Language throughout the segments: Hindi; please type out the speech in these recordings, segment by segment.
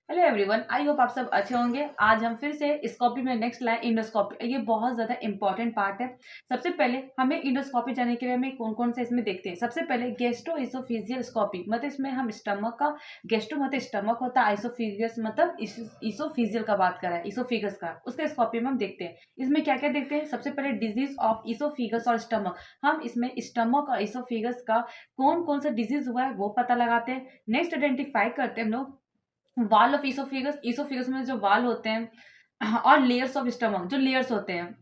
हेलो एवरीवन, आई होप आप सब अच्छे होंगे। आज हम फिर से स्कोपी में नेक्स्ट लाए इंडोस्कोपी। ये बहुत ज़्यादा इंपॉर्टेंट पार्ट है। सबसे पहले हमें इंडोस्कोपी जाने के लिए हमें कौन कौन से इसमें देखते हैं। सबसे पहले गेस्ट्रो इसोफिजियल स्कोपी, मतलब इसमें हम स्टमक का, गेस्ट्रो मतलब स्टमक होता है, आइसोफिजियस मतलब इसोफिजियल का बात करा है, इसोफिगस का, उसके स्कोपी में हम देखते हैं। इसमें क्या क्या देखते हैं। सबसे पहले डिजीज ऑफ इसोफिगस और स्टमक, हम इसमें स्टमक और इसोफिगस का कौन कौन सा डिजीज हुआ है वो पता लगाते हैं। नेक्स्ट आइडेंटिफाई करते हैं हम लोग वाल ऑफ इसोफिगस, इसोफिगस में जो वाल होते हैं और लेयर्स ऑफ स्टमक जो लेयर्स होते हैं।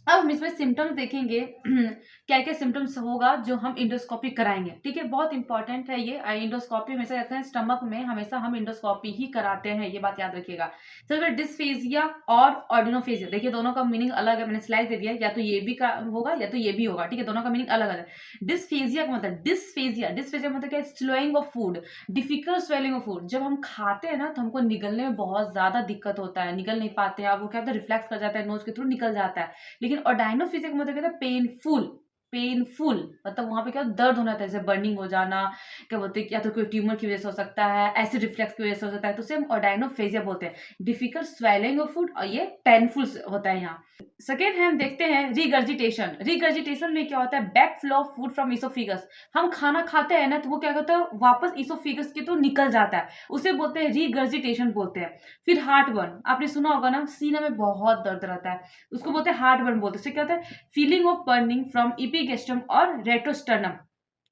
अब हम इसमें सिम्टम्स देखेंगे क्या क्या सिम्टम्स होगा जो हम इंडोस्कोपी कराएंगे। ठीक है, बहुत इंपॉर्टेंट है ये। इंडोस्कोपी हमेशा रहता है स्टमक में, हमेशा हम इंडोस्कोपी ही कराते हैं, ये बात याद रखिएगा। चलो, डिस्फेजिया और ऑर्डिनोफेजिया, देखिए दोनों का मीनिंग अलग है, मैंने स्लाइड दे दिया है। या तो ये भी होगा या तो ये भी होगा। ठीक है, दोनों का मीनिंग अलग अलग है। डिस्फेजिया का मतलब, डिस्फेजिया डिस्फेजिया मतलब क्या है, slowing of food, difficult swelling of food. जब हम खाते हैं ना तो हमको निगलने में बहुत ज्यादा दिक्कत होता है, निगल नहीं पाते हैं। अब वो क्या होता है, रिफ्लेक्स कर जाता है, नोज के थ्रू निकल जाता है। लेकिन ऑर्डाइनोफिजिया का मतलब क्या था, पेनफुल। पेनफुल मतलब वहां पे क्या दर्द होना था, जैसे बर्निंग हो जाना, क्या बोलते हैं, या तो कोई ट्यूमर की वजह से हो सकता है, एसिड रिफ्लेक्स की वजह से हो सकता है, तो उसे हम ऑर्डाइनोफेजिया बोलते हैं। डिफिकल्ट स्वेलिंग ऑफ फूड, और ये पेनफुल होता है यहाँ। सेकेंड है, हम देखते हैं रिगर्जिटेशन। रिगर्जिटेशन में क्या होता है, back flow of food from oesophagus. हम खाना खाते हैं ना तो वो क्या करता है, वापस इसोफिगस के तो निकल जाता है, उसे बोलते हैं रिगर्जिटेशन बोलते हैं। फिर हार्ट बर्न, आपने सुना होगा ना, सीना में बहुत दर्द रहता है, उसको बोलते हैं हार्ट बर्न बोलते हैं। उससे क्या होता है, फीलिंग ऑफ बर्निंग फ्रॉम इपिगेस्ट्रम और रेट्रोस्टर्नम।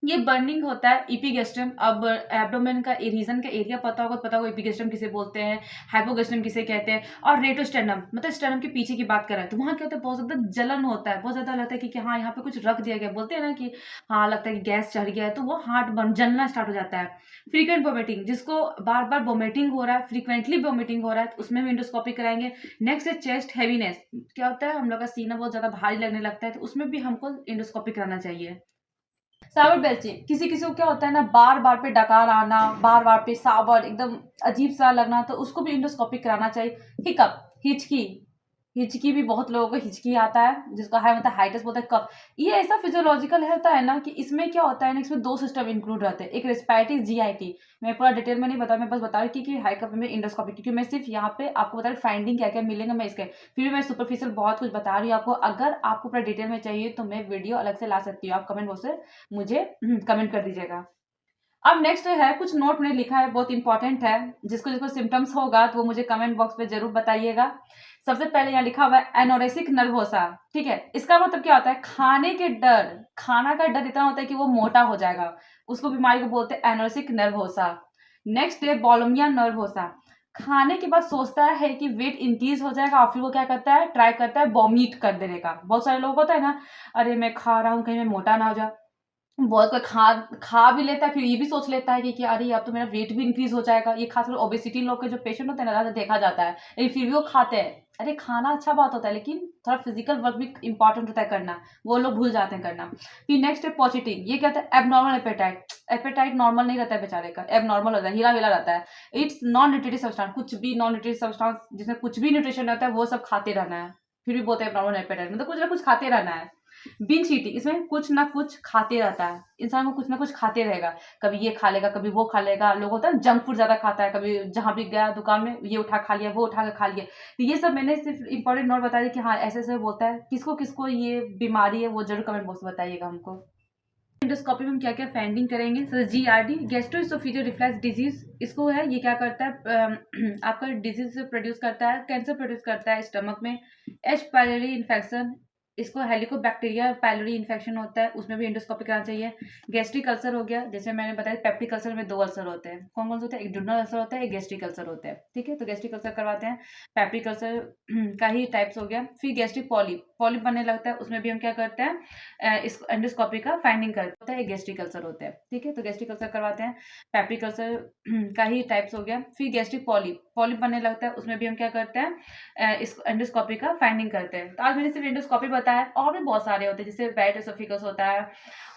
ये बर्निंग होता है इपिगेस्ट्रम। अब एब्डोमेन का रीजन का एरिया पता होगा इपिगेस्ट्रम किसे बोलते हैं, हाइपोगेस्ट्रम किसे कहते हैं, और रेट्रोस्टर्नम मतलब स्टर्नम के पीछे की बात कर रहा है। तो वहां क्या होता है, बहुत ज्यादा जलन होता है, बहुत ज्यादा लगता है कि हाँ यहाँ पे कुछ रख दिया गया, बोलते हैं ना कि हाँ लगता है कि गैस चढ़ गया है, तो वो हार्ट बर्न जलना स्टार्ट हो जाता है। फ्रीक्वेंट वोमिटिंग, जिसको बार बार वोमिटिंग हो रहा है, फ्रीक्वेंटली वोमिटिंग हो रहा है, तो उसमें भी इंडोस्कोपी कराएंगे। नेक्स्ट है चेस्ट हैवीनेस, क्या होता है हम लोग का सीना बहुत ज्यादा भारी लगने लगता है, तो उसमें भी हमको इंडोस्कोपी कराना चाहिए। सावर बेल्चिंग, किसी किसी को क्या होता है ना, बार बार पे डकार आना, बार बार पे सावर एकदम अजीब सा लगना, तो उसको भी इंडोस्कोपी कराना चाहिए। हिकअप, हिचकी, हिचकी भी बहुत लोगों को हिचकी आता है, जिसका है मतलब हाइटस बोलते हैं कफ। ये ऐसा फिजियोलॉजिकल होता है ना कि इसमें क्या होता है ना, इसमें दो सिस्टम इंक्लूड रहते हैं, एक रेस्पिरेटरी, जीआईटी। मैं पूरा डिटेल में नहीं बता, मैं बस बता रही कि हाई कफ में इंडोस्कोपी, क्योंकि मैं सिर्फ यहाँ पे आपको बता रही फाइंडिंग क्या क्या मिलेंगे मैं इसके, फिर भी मैं सुपरफिशियल बहुत कुछ बता रही हूँ आपको। अगर आपको पूरा डिटेल में चाहिए तो मैं वीडियो अलग से ला सकती हूँ, आप कमेंट बॉक्स से मुझे कमेंट कर दीजिएगा। अब नेक्स्ट है, कुछ नोट मैंने लिखा है, बहुत इंपॉर्टेंट है, जिसको जिसको सिम्टम्स होगा तो वो मुझे कमेंट बॉक्स पे जरूर बताइएगा। सबसे पहले यहाँ लिखा हुआ है एनोरेसिक नर्वोसा। ठीक है, इसका मतलब क्या होता है, खाने के डर, खाना का डर इतना होता है कि वो मोटा हो जाएगा, उसको बीमारी को बोलते हैं एनोरेसिक नर्वोसा। नेक्स्ट है बॉलोमिया नर्वोसा, खाने के बाद सोचता है कि वेट इंक्रीज हो जाएगा और फिर वो क्या करता है, ट्राई करता है वॉमिट कर देने का। बहुत सारे लोग होता है ना, अरे मैं खा रहा हूँ कहीं मैं मोटा ना हो जाए, बहुत कोई खा खा भी लेता है, फिर ये भी सोच लेता है कि अरे अब तो मेरा वेट भी इंक्रीज हो जाएगा। ये खासकर ओबेसिटी लोग के जो पेशेंट होते हैं ना, ज़्यादा देखा जाता है, लेकिन फिर भी वो खाते हैं। अरे खाना अच्छा बात होता है, लेकिन थोड़ा फिजिकल वर्क भी इंपॉर्टेंट होता है करना, वो लोग भूल जाते हैं करना। फिर नेक्स्ट है पॉजिटिव, ये क्या होता है, एबनॉर्मल एपेटाइट। एपेटाइट नॉर्मल नहीं रहता है बेचारे का, एबनॉर्मल होता है, हिला हिला रहता है। इट्स नॉन न्यूट्रिटिव सब्सटेंस, कुछ भी नॉन न्यूट्रिटिव सब्सटेंस जिसमें कुछ भी न्यूट्रिशन रहता है वो सब खाते रहना है, फिर भी बोलते हैं एबनॉर्मल एपेटाइट, मतलब कुछ ना कुछ खाते रहना है। बिंज ईटिंग, इसमें कुछ ना कुछ खाते रहता है, इंसान को कुछ ना कुछ खाते रहेगा, कभी ये खा लेगा कभी वो खा लेगा। लोग होता है ना जंक फूड ज्यादा खाता है, कभी जहां भी गया दुकान में ये उठा खा लिया, वो उठा के खा लिया। तो ये सब मैंने सिर्फ इंपॉर्टेंट नोट बता दी कि हाँ ऐसे ऐसे बोलता है। किसको किसको ये बीमारी है वो जरूर कमेंट बॉक्स में बताइएगा हमको। इंडोस्कोपी में हम क्या क्या फाइंडिंग करेंगे। Sir GRD, gastroesophageal reflux disease, इसको है, ये क्या करता है आपका डिजीज प्रोड्यूस करता है, कैंसर प्रोड्यूस करता है स्टमक में। एच पायलरी इन्फेक्शन, इसको हेलिकोबैक्टीरिया पायलरी इन्फेक्शन होता है, उसमें भी इंडोस्कोपी कराना चाहिए। गैस्ट्रिक अल्सर हो गया, जैसे मैंने बताया पेप्टिक अल्सर में दो अल्सर होते हैं, कौन कौन से होते हैं, एक ड्यूडनल अल्सर होता है, एक गैस्ट्रिक अल्सर होता है। ठीक है, तो गैस्ट्रिक अल्सर करवाते हैं। पेप्टिक अल्सर का ही टाइप्स हो गया। फिर गैस्ट्रिक पॉलिप, पॉलिप बनने लगता है, उसमें भी हम क्या करते हैं, इस एंडोस्कोपी का फाइंडिंग करता है, गैस्ट्रिक अल्सर होता है। ठीक है, तो गैस्ट्रिक अल्सर करवाते हैं। पेप्टिक अल्सर का ही टाइप्स हो गया। फिर गैस्ट्रिक पॉलिप, पॉलिप बनने लगता है, उसमें भी हम क्या करते हैं, इस एंडोस्कोपी का फाइंडिंग करते हैं। तो आज मैंने सिर्फ एंडोस्कोपी बताया, और भी बहुत सारे होते हैं, जैसे बैट एसोफिकस होता है।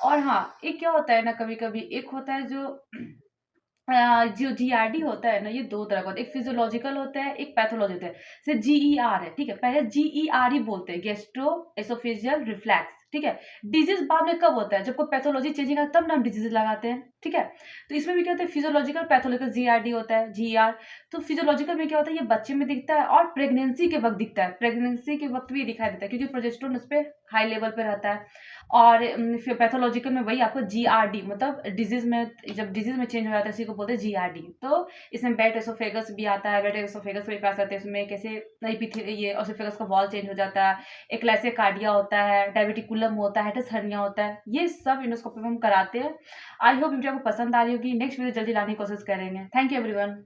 और हाँ, एक क्या होता है ना, कभी कभी एक होता है जो जीआरडी होता है ना, ये दो तरह का होता है, एक फिजियोलॉजिकल होता है, एक पैथोलॉजी होता है। जैसे जीईआर है, ठीक है, पहले जीईआर ही बोलते हैं, गेस्ट्रो एसोफेजियल रिफ्लैक्स। ठीक है। डिजीज बाद में कब होता है, जब कोई पैथोलॉजी चेंजिंग है तब ना हम डिजीज लगाते हैं, ठीक है। तो इसमें भी क्या होता है, फिजियोलॉजिकल पैथोलॉजिकल जीआरडी होता है, जीआर। तो फिजियोलॉजिकल में क्या होता है, ये बच्चे में दिखता है और प्रेगनेंसी के वक्त दिखता है, प्रेगनेंसी के वक्त भी ये दिखाई देता है क्योंकि प्रोजेस्टेरोन उस पर हाई लेवल पे रहता है। और फिर पैथोलॉजिकल में वही आपको जीआरडी, मतलब डिजीज में, जब डिजीज में चेंज हो जाता है इसी को बोलते हैं जीआरडी। तो इसमें बैट एसोफेगस भी आता है, बैट एसोफेगस भी पास आते हैं, इसमें कैसे ये एसोफेगस का वॉल चेंज हो जाता है, एक कार्डिया होता है, डायबिटिकुलम होता है, हेटस हर्निया होता है, ये सब इंडोस्कोपी में हम कराते हैं। आई होप वीडियो आपको पसंद आ रही होगी। नेक्स्ट वीडियो जल्दी लाने की कोशिश करेंगे। Thank you everyone.